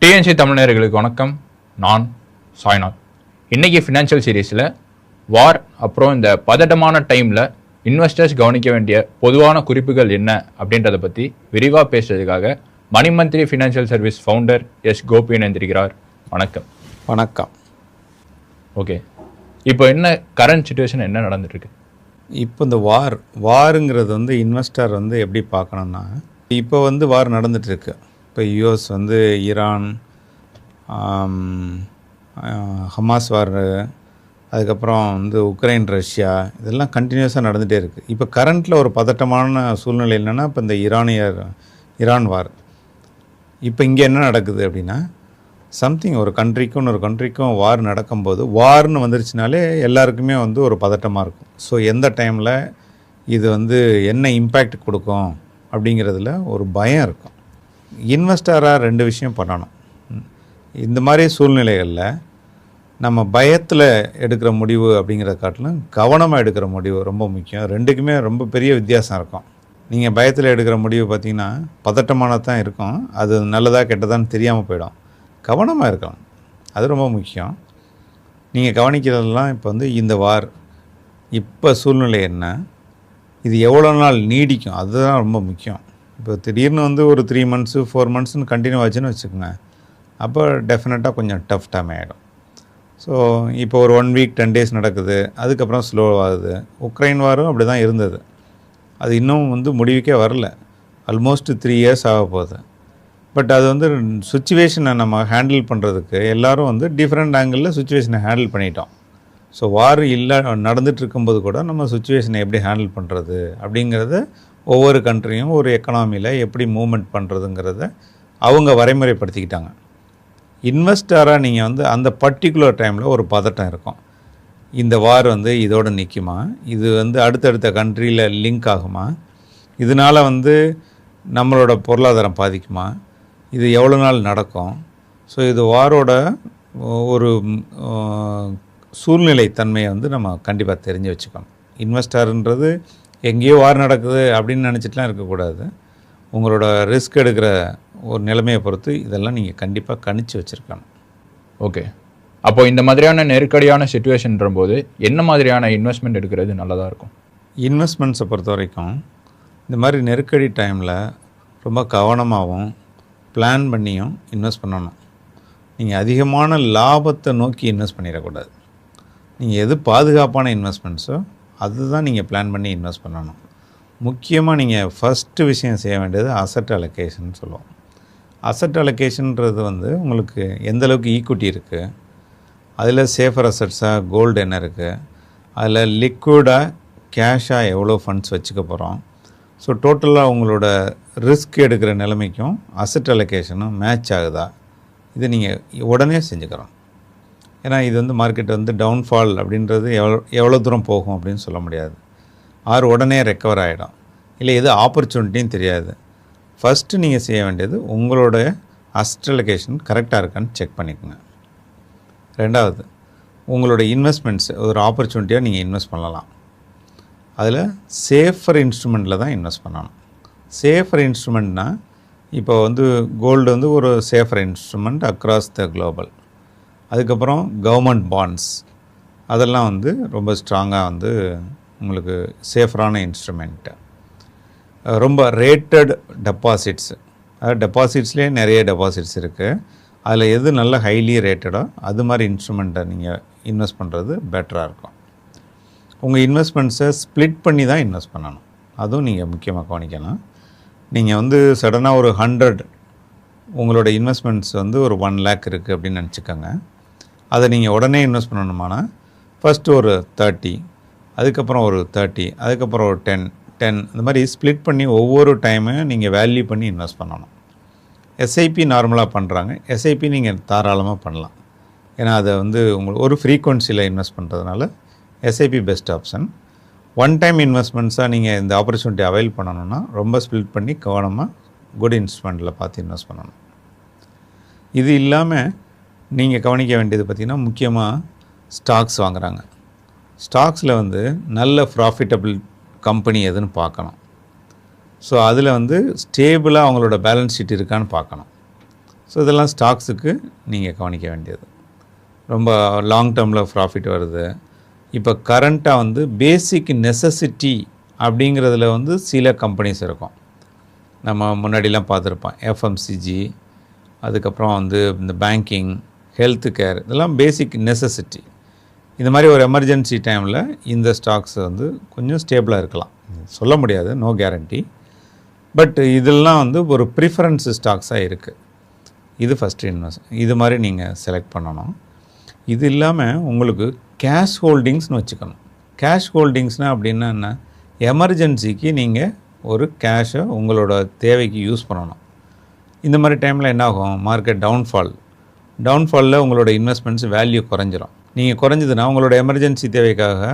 DNC தமிழர்களுக்கு வணக்கம். நான் சாய்நாத். இன்றைக்கி ஃபினான்ஷியல் சீரீஸில் வார் அப்புறம் இந்த பதட்டமான டைமில் இன்வெஸ்டர்ஸ் கவனிக்க வேண்டிய பொதுவான குறிப்புகள் என்ன அப்படின்றத பற்றி விரிவாக பேசுறதுக்காக Manimantri financial service founder S Gopi இணைந்திருக்கிறார். வணக்கம். வணக்கம். ஓகே, இப்போ என்ன கரண்ட் சுச்சுவேஷன் என்ன நடந்துட்டுருக்கு? இப்போ இந்த வாருங்கிறது இன்வெஸ்டர் எப்படி பார்க்கணுன்னா, இப்போ வார் நடந்துகிட்ருக்கு. இப்போ யூஎஸ் ஈரான், ஹமாஸ் வார், அதுக்கப்புறம் உக்ரைன், ரஷ்யா, இதெல்லாம் கண்டினியூஸாக நடந்துகிட்டே இருக்குது. இப்போ கரண்ட்டில் ஒரு பதட்டமான சூழ்நிலை என்னென்னா, இப்போ இந்த ஈரான் வார். இப்போ இங்கே என்ன நடக்குது அப்படின்னா, ஒரு கண்ட்ரிக்கும் வார் நடக்கும்போது, வார்னு வந்துருச்சுனாலே எல்லாருக்குமே ஒரு பதட்டமாக இருக்கும். ஸோ எந்த டைமில் இது என்ன இம்பேக்ட் கொடுக்கும் அப்படிங்கிறதுல ஒரு பயம் இருக்கும். இன்வெஸ்டராக ரெண்டு விஷயம் பண்ணணும். இந்த மாதிரி சூழ்நிலைகளில் நம்ம பயத்தில் எடுக்கிற முடிவு அப்படிங்கிறத காட்டிலும் கவனமாக எடுக்கிற முடிவு ரொம்ப முக்கியம். ரெண்டுக்குமே ரொம்ப பெரிய வித்தியாசம் இருக்கும். நீங்கள் பயத்தில் எடுக்கிற முடிவு பார்த்திங்கன்னா பதட்டமானது தான் இருக்கும். அது நல்லதா கெட்டதான்னு தெரியாமல் போயிடும். கவனமாக இருக்கலாம், அது ரொம்ப முக்கியம். நீங்கள் கவனிக்கிறதெல்லாம் இப்போ இந்த வார், இப்போ சூழ்நிலை என்ன, இது எவ்வளோ நாள் நீடிக்கும், அதுதான் ரொம்ப முக்கியம். இப்போ திடீர்னு ஒரு 3 months 4 months கண்டினியூ ஆச்சுன்னு வச்சுக்கோங்க, அப்போ டெஃபினட்டாக கொஞ்சம் டஃப் டைம் ஆகிடும். ஸோ இப்போ ஒரு 1 week 10 days நடக்குது, அதுக்கப்புறம் ஸ்லோவாகுது. உக்ரைன் வாரும் அப்படி தான் இருந்தது. அது இன்னும் முடிவுக்கே வரல. ஆல்மோஸ்ட் 3 years ஆக போகுது. பட் அது சுச்சுவேஷனை நம்ம ஹேண்டில் பண்ணுறதுக்கு எல்லோரும் டிஃப்ரெண்ட் ஆங்கிளில் சுச்சுவேஷனை ஹேண்டில் பண்ணிட்டோம். ஸோ வார் நடந்துகிட்டு இருக்கும்போது கூட நம்ம சுச்சுவேஷனை எப்படி ஹேண்டில் பண்ணுறது அப்படிங்கிறத ஒவ்வொரு கண்ட்ரியும் ஒரு எக்கனாமியில் எப்படி மூவ்மெண்ட் பண்ணுறதுங்கிறத அவங்க வரைமுறைப்படுத்திக்கிட்டாங்க. இன்வெஸ்டராக நீங்கள் அந்த பர்டிகுலர் டைமில் ஒரு பதட்டம் இருக்கும். இந்த வார் இதோடு நிற்குமா, இது அடுத்தடுத்த கண்ட்ரியில் லிங்க் ஆகுமா, இதனால் நம்மளோட பொருளாதாரம் பாதிக்குமா, இது எவ்வளோ நாள் நடக்கும். ஸோ இது வாரோட ஒரு சூழ்நிலை தன்மையை நம்ம கண்டிப்பாக தெரிஞ்சு வச்சுக்கணும். இன்வெஸ்டர்ன்றது எங்கேயோ வார் நடக்குது அப்படின்னு நினச்சிட்டுலாம் இருக்கக்கூடாது. உங்களோட ரிஸ்க் எடுக்கிற ஒரு நிலைமையை பொறுத்து இதெல்லாம் நீங்கள் கண்டிப்பாக கணிச்சு வச்சுருக்கணும். ஓகே, அப்போ இந்த மாதிரியான நெருக்கடியான சிச்சுவேஷன்ற போது என்ன மாதிரியான இன்வெஸ்ட்மெண்ட் எடுக்கிறது நல்லதாக இருக்கும்? இன்வெஸ்ட்மெண்ட்ஸை பொறுத்த வரைக்கும் இந்த மாதிரி நெருக்கடி டைமில் ரொம்ப கவனமாகவும் பிளான் பண்ணியும் இன்வெஸ்ட் பண்ணணும். நீங்கள் அதிகமான லாபத்தை நோக்கி இன்வெஸ்ட் பண்ணிடக்கூடாது. நீங்கள் எது பாதுகாப்பான இன்வெஸ்ட்மெண்ட்ஸோ அதுதான் நீங்கள் பிளான் பண்ணி இன்வெஸ்ட் பண்ணணும். முக்கியமாக நீங்கள் ஃபஸ்ட்டு விஷயம் செய்ய வேண்டியது அசட் அலோகேஷன் சொல்லுவோம். அசட் அலோகேஷன்றது உங்களுக்கு எந்தளவுக்கு ஈக்விட்டி இருக்குது, அதில் சேஃபர் அசட்ஸாக கோல்டு என்ன இருக்குது, அதில் லிக்விடாக கேஷாக எவ்வளோ ஃபண்ட்ஸ் வச்சுக்க போகிறோம். ஸோ டோட்டலாக உங்களோட ரிஸ்க் எடுக்கிற நிலைமைக்கும் அசட் அலோகேஷனும் மேட்ச் ஆகுதா, இது நீங்கள் உடனே செஞ்சுக்கிறோம். ஏன்னா இது மார்க்கெட் டவுன்ஃபால் அப்படின்றது எவ்வளோ தூரம் போகும் அப்படின்னு சொல்ல முடியாது. உடனே ரெக்கவர் ஆகிடும், இல்லை எது ஆப்பர்ச்சுனிட்டின்னு தெரியாது. ஃபஸ்ட்டு நீங்கள் செய்ய வேண்டியது உங்களோட அசட் அலோகேஷன் கரெக்டாக இருக்கான்னு செக் பண்ணிக்கோங்க. ரெண்டாவது, உங்களோட இன்வெஸ்ட்மெண்ட்ஸ் ஒரு ஆப்பர்ச்சுனிட்டியாக நீங்கள் இன்வெஸ்ட் பண்ணலாம். அதில் சேஃபர் இன்ஸ்ட்ருமெண்ட்டில் தான் இன்வெஸ்ட் பண்ணணும். சேஃபர் இன்ஸ்ட்ருமெண்ட்னால் இப்போ கோல்டு ஒரு safer instrument across the global. அதுக்கப்புறம் கவர்மெண்ட் பாண்ட்ஸ், அதெல்லாம் ரொம்ப ஸ்ட்ராங்காக உங்களுக்கு சேஃபரான இன்ஸ்ட்ருமெண்ட்டு. ரொம்ப ரேட்டட் டெபாசிட்ஸ், அதாவது டெபாசிட்ஸ்லேயே நிறைய டெபாசிட்ஸ் இருக்குது. அதில் எது நல்ல ஹைலி ரேட்டடோ அது மாதிரி இன்ஸ்ட்ருமெண்ட்டை நீங்கள் இன்வெஸ்ட் பண்ணுறது பெட்டராக இருக்கும். உங்கள் இன்வெஸ்ட்மெண்ட்ஸை ஸ்ப்ளிட் பண்ணி தான் இன்வெஸ்ட் பண்ணணும். அதுவும் நீங்கள் முக்கியமாக கவனிக்கலாம். நீங்கள் சடனாக ஒரு 100 உங்களோட இன்வெஸ்ட்மெண்ட்ஸ் ஒரு 1 lakh இருக்குது அப்படின்னு நினச்சிக்கோங்க. அதை நீங்கள் உடனே இன்வெஸ்ட் பண்ணணுமானா ஃபஸ்ட்டு ஒரு 30, அதுக்கப்புறம் ஒரு 30, அதுக்கப்புறம் ஒரு 10 இந்த மாதிரி ஸ்ப்ளிட் பண்ணி ஒவ்வொரு டைமையும் நீங்கள் வேல்யூ பண்ணி இன்வெஸ்ட் பண்ணணும். எஸ்ஐபி நார்மலாக பண்ணுறாங்க. எஸ்ஐபி நீங்கள் தாராளமாக பண்ணலாம். ஏன்னா அதை உங்களுக்கு ஒரு ஃப்ரீக்வன்சியில் இன்வெஸ்ட் பண்ணுறதுனால SIP best option. One time இன்வெஸ்ட்மெண்ட்ஸாக நீங்கள் இந்த ஆப்பர்ச்சுனிட்டி அவைல் பண்ணணுன்னா ரொம்ப ஸ்ப்ளிட் பண்ணி கவனமாக குட் இன்ஸ்ட்ருமெண்ட்டில் பார்த்து இன்வெஸ்ட் பண்ணணும். இது இல்லாமல் நீங்கள் கவனிக்க வேண்டியது பார்த்திங்கன்னா, முக்கியமாக ஸ்டாக்ஸ் வாங்குகிறாங்க. ஸ்டாக்ஸில் நல்ல ப்ராஃபிட்டபிள் கம்பெனி எதுன்னு பார்க்கணும். ஸோ அதில் ஸ்டேபிளாக அவங்களோட பேலன்ஸ் ஷீட் இருக்கான்னு பார்க்கணும். ஸோ இதெல்லாம் ஸ்டாக்ஸுக்கு நீங்கள் கவனிக்க வேண்டியது. ரொம்ப லாங் டேர்மில் ப்ராஃபிட் வருது. இப்போ கரண்ட்டாக வந்து பேசிக் நெசசிட்டி அப்படிங்கிறதுல வந்து சில கம்பெனிஸ் இருக்கும். நம்ம முன்னாடிலாம் பார்த்துருப்போம், எஃப்எம்சிஜி, அதுக்கப்புறம் வந்து இந்த பேங்கிங், ஹெல்த் கேர், இதெல்லாம் பேசிக் நெசசிட்டி. இந்த மாதிரி ஒரு எமர்ஜென்சி டைமில் இந்த ஸ்டாக்ஸ் வந்து கொஞ்சம் ஸ்டேபிளாக இருக்கலாம், சொல்ல முடியாது, நோ கேரண்டி. பட் இதெல்லாம் வந்து ஒரு ப்ரிஃபரன்ஸ் ஸ்டாக்ஸாக இருக்குது. இது ஃபஸ்ட்டு இது மாதிரி நீங்கள் செலக்ட் பண்ணணும். இது இல்லாமல் உங்களுக்கு கேஷ் ஹோல்டிங்ஸ்னு வச்சுக்கணும். கேஷ் ஹோல்டிங்ஸ்னால் அப்படின்னா என்ன, எமர்ஜென்சிக்கு நீங்கள் ஒரு கேஷை உங்களோட தேவைக்கு யூஸ் பண்ணணும். இந்த மாதிரி டைமில் என்னாகும், மார்க்கெட் டவுன்ஃபாலில் உங்களோட இன்வெஸ்ட்மெண்ட்ஸ் வேல்யூ குறைஞ்சிரும். நீங்கள் குறைஞ்சதுன்னா உங்களோட எமர்ஜென்சி தேவைக்காக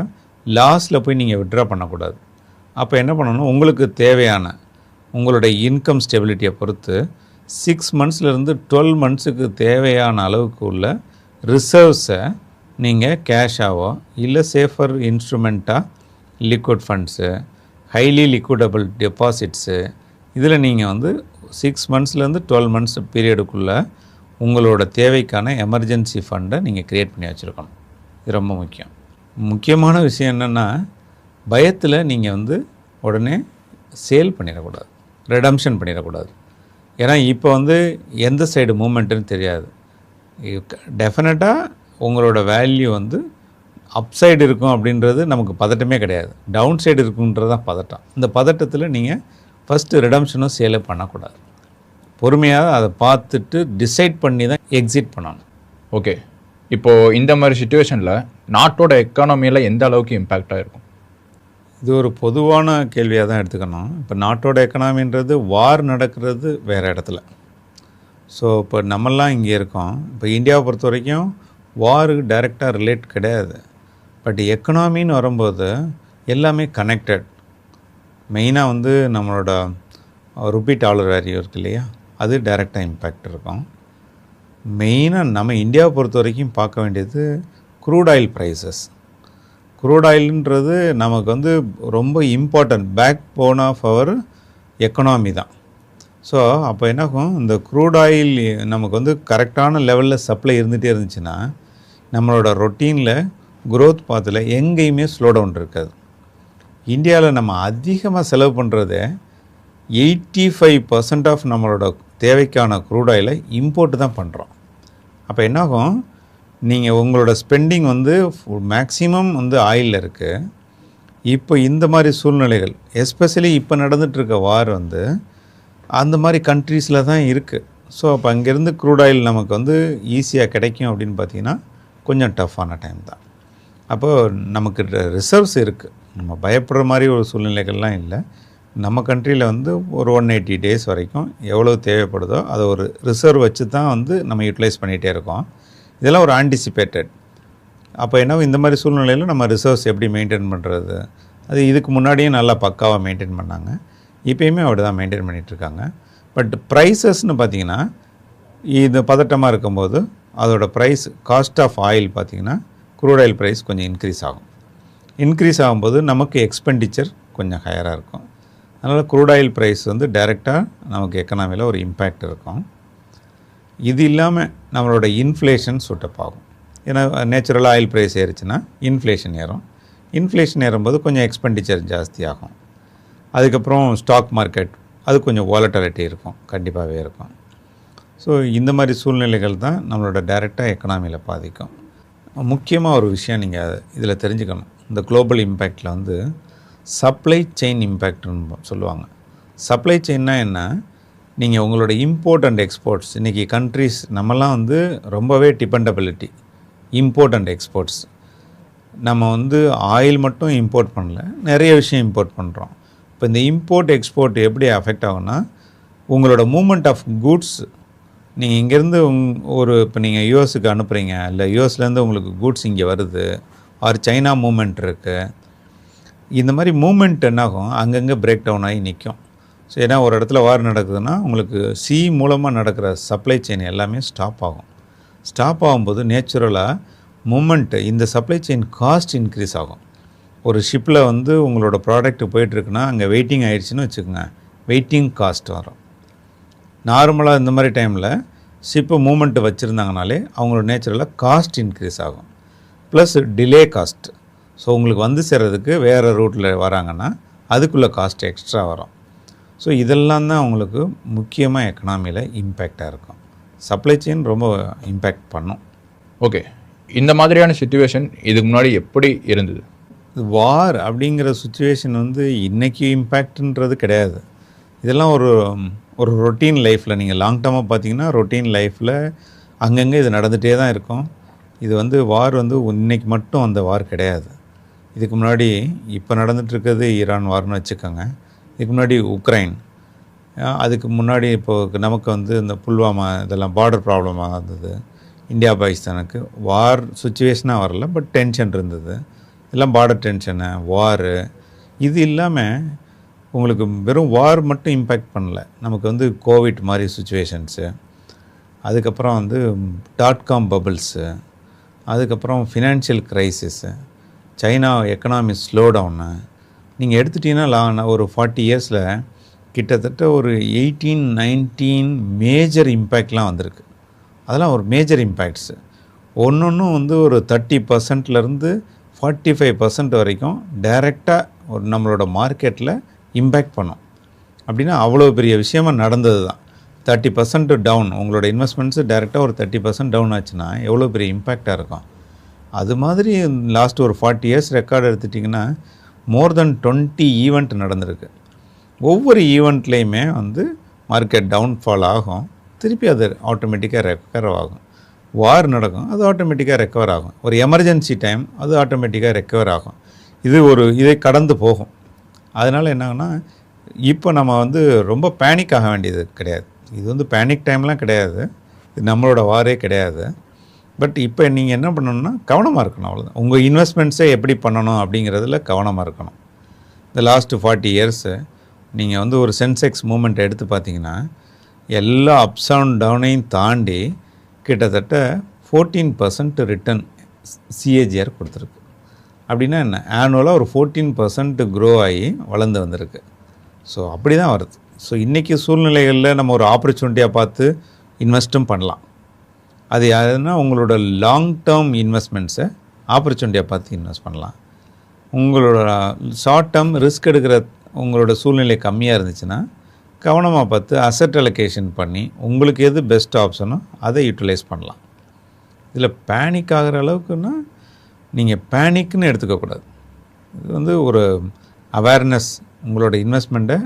லாஸில் போய் நீங்கள் விட்ரா பண்ணக்கூடாது. அப்போ என்ன பண்ணணும், உங்களுக்கு தேவையான உங்களோட இன்கம் ஸ்டெபிலிட்டியை பொறுத்து 6 மந்த்ஸ்லேருந்து 12 மந்த்ஸுக்கு தேவையான அளவுக்கு உள்ள ரிசர்வ்ஸை நீங்கள் கேஷாவோ இல்லை சேஃபர் இன்ஸ்ட்ருமெண்ட்டாக liquid funds, highly liquidable deposits, இதில் நீங்கள் வந்து 6 மந்த்ஸ்லேருந்து 12 மந்த்ஸ் பீரியடுக்குள்ளே உங்களோட தேவைக்கான எமர்ஜென்சி ஃபண்டை நீங்கள் க்ரியேட் பண்ணி வச்சுருக்கணும். இது ரொம்ப முக்கியம். முக்கியமான விஷயம் என்னென்னா, பயத்தில் நீங்கள் வந்து உடனே சேல் பண்ணிடக்கூடாது, ரெடம்ஷன் பண்ணிடக்கூடாது. ஏன்னா இப்போ வந்து எந்த சைடு மூமெண்ட்டுன்னு தெரியாது. டெஃபினட்டாக உங்களோட வேல்யூ வந்து அப்சைடு இருக்கும் அப்படின்றது நமக்கு பதட்டமே கிடையாது, டவுன் சைடு இருக்குன்றது தான் பதட்டம். இந்த பதட்டத்தில் நீங்கள் ஃபஸ்ட்டு ரிடம்ஷனும் சேலே பண்ணக்கூடாது. பொறுமையாக அதை பார்த்துட்டு டிசைட் பண்ணி தான் எக்ஸிட் பண்ணணும். ஓகே, இப்போது இந்த மாதிரி சுச்சுவேஷனில் நாட்டோட எக்கானமியில் எந்த அளவுக்கு இம்பேக்டாக இருக்கும்? இது ஒரு பொதுவான கேள்வியாக தான் எடுத்துக்கணும். இப்போ நாட்டோட எக்கனாமின்றது வார் நடக்கிறது வேறு இடத்துல. ஸோ இப்போ நம்மெல்லாம் இங்கே இருக்கோம். இப்போ இந்தியாவை பொறுத்த வரைக்கும் வாருக்கு டைரெக்டாக ரிலேட் கிடையாது. பட் எக்கனாமின்னு வரும்போது எல்லாமே கனெக்டட். மெயினாக வந்து நம்மளோட ருப்பி டாலர் வேல்யூ இருக்குது இல்லையா, அது டைரெக்டாக இம்பேக்ட் இருக்கும். மெயினாக நம்ம இந்தியாவை பொறுத்த வரைக்கும் பார்க்க வேண்டியது க்ரூட் ஆயில் ப்ரைஸஸ். க்ரூட் ஆயில்ன்றது நமக்கு வந்து ரொம்ப important backbone of our economy தான். ஸோ அப்போ என்னாகும், இந்த க்ரூட் ஆயில் நமக்கு வந்து கரெக்டான லெவலில் சப்ளை இருந்துகிட்டே இருந்துச்சுன்னா நம்மளோட ரொட்டீனில் க்ரோத் பாத்தில் எங்கேயுமே ஸ்லோ டவுன் இருக்காது. இந்தியாவில் நம்ம அதிகமாக செலவு பண்ணுறது 85% ஆஃப் நம்மளோட தேவைக்கான க்ரூட் ஆயிலை இம்போர்ட் தான் பண்ணுறோம். அப்போ என்னாகும், நீங்கள் உங்களோட ஸ்பெண்டிங் வந்து மேக்ஸிமம் வந்து ஆயிலில் இருக்குது. இப்போ இந்த மாதிரி சூழ்நிலைகள், எஸ்பெஷலி இப்போ நடந்துகிட்ருக்க வார் வந்து அந்த மாதிரி கண்ட்ரீஸில் தான் இருக்குது. ஸோ அப்போ அங்கேருந்து க்ரூட் ஆயில் நமக்கு வந்து ஈஸியாக கிடைக்கும் அப்படின்னு பார்த்தீங்கன்னா கொஞ்சம் டஃப்பான டைம் தான். அப்போது நமக்கு ரிசர்வ்ஸ் இருக்குது, நம்ம பயப்படுற மாதிரி ஒரு சூழ்நிலைகள்லாம் இல்லை. நம்ம கண்ட்ரியில் வந்து ஒரு 180 டேஸ் வரைக்கும் எவ்வளோ தேவைப்படுதோ அதை ஒரு ரிசர்வ் வச்சு தான் வந்து நம்ம யூட்டிலைஸ் பண்ணிகிட்டே இருக்கோம். இதெல்லாம் ஒரு ஆன்டிசிபேட்டட். அப்போ என்ன, இந்த மாதிரி சூழ்நிலையில் நம்ம ரிசர்வ்ஸ் எப்படி மெயின்டைன் பண்ணுறது, அது இதுக்கு முன்னாடியும் நல்லா பக்காவாக மெயின்டைன் பண்ணாங்க, இப்போயுமே அப்படி தான் மெயின்டைன் பண்ணிகிட்ருக்காங்க. பட் ப்ரைஸஸ்ன்னு பார்த்திங்கன்னா, இது பதட்டமாக இருக்கும்போது அதோட ப்ரைஸ், காஸ்ட் ஆஃப் ஆயில் பார்த்திங்கன்னா க்ரூட் ஆயில் ப்ரைஸ் கொஞ்சம் இன்க்ரீஸ் ஆகும். இன்க்ரீஸ் ஆகும்போது நமக்கு எக்ஸ்பெண்டிச்சர் கொஞ்சம் ஹையராக இருக்கும். அதனால் க்ரூட் ஆயில் ப்ரைஸ் வந்து டைரெக்டாக நமக்கு எக்கனாமியில் ஒரு இம்பேக்ட் இருக்கும். இது இல்லாமல் நம்மளோட இன்ஃப்ளேஷன் சூட்டப் ஆகும். ஏன்னா நேச்சுரலாக ஆயில் ப்ரைஸ் ஏறிச்சுன்னா இன்ஃப்ளேஷன் ஏறும். இன்ஃப்ளேஷன் ஏறும்போது கொஞ்சம் எக்ஸ்பெண்டிச்சர் ஜாஸ்தி ஆகும். அதுக்கப்புறம் ஸ்டாக் மார்க்கெட் அது கொஞ்சம் வாலட்டிலிட்டி இருக்கும், கண்டிப்பாகவே இருக்கும். ஸோ இந்த மாதிரி சூழ்நிலைகள் தான் நம்மளோட டைரெக்டாக எக்கனாமியில் பாதிக்கும். முக்கியமாக ஒரு விஷயம் நீங்கள் இதில் தெரிஞ்சுக்கணும். இந்த குளோபல் இம்பேக்டில் வந்து சப்ளை செயின் இம்பேக்ட்னு சொல்லுவாங்க. சப்ளை செயின்னா என்ன, நீங்கள் உங்களோட இம்போர்ட் அண்ட் எக்ஸ்போர்ட்ஸ், இன்றைக்கி கண்ட்ரிஸ் நம்மலாம் வந்து ரொம்பவே டிபெண்டபிலிட்டி இம்போர்ட் அண்ட் எக்ஸ்போர்ட்ஸ். நம்ம வந்து ஆயில் மட்டும் இம்போர்ட் பண்ணல, நிறைய விஷயம் இம்போர்ட் பண்ணுறோம். இப்போ இந்த இம்போர்ட் எக்ஸ்போர்ட் எப்படி அஃபெக்ட் ஆகும்னா, உங்களோட மூமெண்ட் ஆஃப் கூட்ஸ், நீங்கள் இங்கேருந்து இப்போ நீங்கள் யூஎஸுக்கு அனுப்புகிறீங்க, இல்லை யூஎஸ்லேருந்து உங்களுக்கு கூட்ஸ் இங்கே வருது, ஆர் சைனா மூமெண்ட் இருக்குது. இந்த மாதிரி மூமெண்ட் என்னாகும், அங்கங்கே பிரேக் டவுன் ஆகி நிற்கும். ஸோ ஏன்னா ஒரு இடத்துல வார் நடக்குதுன்னா உங்களுக்கு சி மூலமாக நடக்கிற சப்ளை செயின் எல்லாமே ஸ்டாப் ஆகும். ஸ்டாப் ஆகும்போது நேச்சுரலாக மூமெண்ட்டு, இந்த சப்ளை செயின் காஸ்ட் இன்க்ரீஸ் ஆகும். ஒரு ஷிப்பில் வந்து உங்களோட ப்ராடக்ட் போயிட்டுருக்குன்னா அங்கே வெயிட்டிங் ஆகிடுச்சின்னு வச்சுக்கோங்க, வெயிட்டிங் காஸ்ட் வரும். நார்மலாக இந்த மாதிரி டைமில் ஷிப்பு மூமெண்ட்டு வச்சுருந்தாங்கனாலே அவங்களோட நேச்சுரலாக காஸ்ட் இன்க்ரீஸ் ஆகும். Plus delay cost. ஸோ உங்களுக்கு வந்து சேர்கிறதுக்கு வேறு ரூட்டில் வராங்கன்னா அதுக்குள்ளே காஸ்ட் எக்ஸ்ட்ரா வரும். ஸோ இதெல்லாம் தான் அவங்களுக்கு முக்கியமாக எக்கனாமியில் இம்பேக்டாக இருக்கும். சப்ளை செயின் ரொம்ப இம்பேக்ட் பண்ணும். ஓகே, இந்த மாதிரியான சுச்சுவேஷன் இதுக்கு முன்னாடி எப்படி இருந்தது? வார் அப்படிங்கிற சுச்சுவேஷன் வந்து இன்றைக்கி இம்பேக்ட்ன்றது கிடையாது. இதெல்லாம் ஒரு ரொட்டீன் லைஃப்பில் நீங்கள் லாங் டர்மாக பார்த்தீங்கன்னா ரொட்டீன் லைஃப்பில் அங்கங்கே இது நடந்துகிட்டே தான் இருக்கும். இது வந்து வார் வந்து இன்னைக்கு மட்டும் அந்த வார் கிடையாது. இதுக்கு முன்னாடி இப்போ நடந்துகிட்ருக்கிறது ஈரான் வார்னு வச்சுக்கோங்க. இதுக்கு முன்னாடி உக்ரைன், அதுக்கு முன்னாடி இப்போது நமக்கு வந்து இந்த புல்வாமா இதெல்லாம் பார்டர் ப்ராப்ளமாக இருந்தது. இந்தியா பாகிஸ்தானுக்கு வார் சுச்சுவேஷனாக வரல, பட் டென்ஷன் இருந்தது. எல்லாம் பார்டர் டென்ஷனு, வாரு. இது இல்லாமல் உங்களுக்கு வெறும் வார் மட்டும் இம்பேக்ட் பண்ணல. நமக்கு வந்து கோவிட் மாதிரி சுச்சுவேஷன்ஸு, அதுக்கப்புறம் வந்து .com பபிள்ஸு, அதுக்கப்புறம் financial crisis, China economy slow down. நீங்கள் எடுத்துட்டிங்கன்னா ஒரு 40 இயர்ஸில் கிட்டத்தட்ட ஒரு 18-19 மேஜர் இம்பேக்ட்லாம் வந்திருக்கு. அதெல்லாம் ஒரு மேஜர் இம்பேக்ட்ஸு. ஒன்றும் வந்து ஒரு 30%லேருந்து 45% வரைக்கும் டைரெக்டாக ஒரு நம்மளோட மார்க்கெட்டில் இம்பேக்ட் பண்ணும். அப்படின்னா அவ்வளோ பெரிய விஷயமாக நடந்தது தான். 30% டவுன், உங்களோட இன்வெஸ்ட்மெண்ட்ஸு டைரெக்டாக ஒரு 30% டவுன் ஆச்சுன்னா எவ்வளோ பெரிய இம்பேக்டாக இருக்கும். அது மாதிரி லாஸ்ட் ஒரு 40 இயர்ஸ் ரெக்கார்டு எடுத்துட்டிங்கன்னா மோர் தென் 20 ஈவெண்ட் நடந்திருக்கு. ஒவ்வொரு ஈவெண்ட்லேயுமே வந்து மார்க்கெட் டவுன்ஃபால் ஆகும், திருப்பி அது ஆட்டோமேட்டிக்காக ரெக்கவர் ஆகும். வார் நடக்கும், அது ஆட்டோமேட்டிக்காக ரெக்கவர் ஆகும். ஒரு எமர்ஜென்சி டைம், அது ஆட்டோமேட்டிக்காக ரெக்கவர் ஆகும். இதை கடந்து போகும். அதனால் என்னாகுன்னா இப்போ நம்ம வந்து ரொம்ப பேனிக் ஆக வேண்டியது கிடையாது. இது வந்து பேனிக் டைம்லாம் கிடையாது, இது நம்மளோட வாரே கிடையாது. பட் இப்போ நீங்கள் என்ன பண்ணணும்னா கவனமாக இருக்கணும், அவ்வளோதான். உங்கள் இன்வெஸ்ட்மெண்ட்ஸை எப்படி பண்ணணும் அப்படிங்கிறதுல கவனமாக இருக்கணும். இந்த லாஸ்ட்டு 40 இயர்ஸு நீங்கள் வந்து ஒரு சென்செக்ஸ் மூமெண்ட் எடுத்து பார்த்தீங்கன்னா எல்லா அப்ஸ் அண்ட் டவுனையும் தாண்டி கிட்டத்தட்ட 14% ரிட்டர்ன் சிஏஜிஆர் கொடுத்துருக்கு. அப்படின்னா என்ன, ஆனுவலாக ஒரு 14% க்ரோ ஆகி வளர்ந்து வந்திருக்கு. ஸோ அப்படி தான் வருது. ஸோ இன்றைக்கி சூழ்நிலைகளில் நம்ம ஒரு ஆப்பர்ச்சுனிட்டியாக பார்த்து இன்வெஸ்ட்டும் பண்ணலாம். அது யாருன்னா உங்களோட லாங் டேர்ம் இன்வெஸ்ட்மெண்ட்ஸை ஆப்பர்ச்சுனிட்டியாக பார்த்து இன்வெஸ்ட் பண்ணலாம். உங்களோட ஷார்ட் டேர்ம் ரிஸ்க் எடுக்கிற உங்களோட சூழ்நிலை கம்மியாக இருந்துச்சுன்னா கவனமாக பார்த்து அசெட் அலோகேஷன் பண்ணி உங்களுக்கு எது பெஸ்ட் ஆப்ஷனோ அதை யூட்டிலைஸ் பண்ணலாம். இதில் பேனிக் ஆகிற அளவுக்குன்னா நீங்கள் பேனிக்னு எடுத்துக்கக்கூடாது. இது வந்து ஒரு அவேர்னஸ், உங்களோட இன்வெஸ்ட்மெண்ட்டை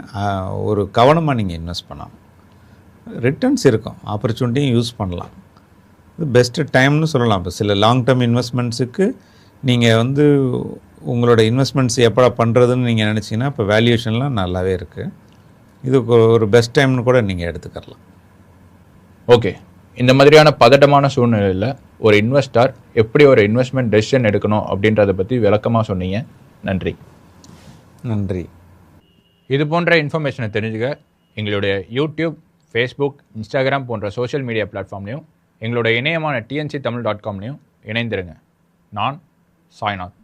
ஒரு கவனமாக நீங்கள் இன்வெஸ்ட் பண்ணலாம். ரிட்டர்ன்ஸ் இருக்கும், ஆப்பர்ச்சுனிட்டியும் யூஸ் பண்ணலாம். இது பெஸ்ட்டு டைம்னு சொல்லலாம். இப்போ சில லாங் டேர்ம் இன்வெஸ்ட்மெண்ட்ஸுக்கு நீங்கள் வந்து உங்களோட இன்வெஸ்ட்மெண்ட்ஸ் எப்போ பண்ணுறதுன்னு நீங்கள் நினச்சிங்கன்னா இப்போ வேல்யூஷன்லாம் நல்லாவே இருக்குது. இதுக்கு ஒரு பெஸ்ட் டைம்னு கூட நீங்கள் எடுத்துக்கலாம். ஓகே, இந்த மாதிரியான பதட்டமான சூழ்நிலையில் ஒரு இன்வெஸ்டர் எப்படி ஒரு இன்வெஸ்ட்மெண்ட் டெசிஷன் எடுக்கணும் அப்படின்றத பற்றி விளக்கமாக சொன்னீங்க. நன்றி. நன்றி. இது போன்ற இன்ஃபர்மேஷனை தெரிஞ்சுக்க எங்களுடைய யூடியூப், ஃபேஸ்புக், இன்ஸ்டாகிராம் போன்ற சோஷியல் மீடியா பிளாட்ஃபார்ம்லையும் எங்களோட இணையமான tnctamil.com இணைந்திருங்க. நான் சாய்நாத்.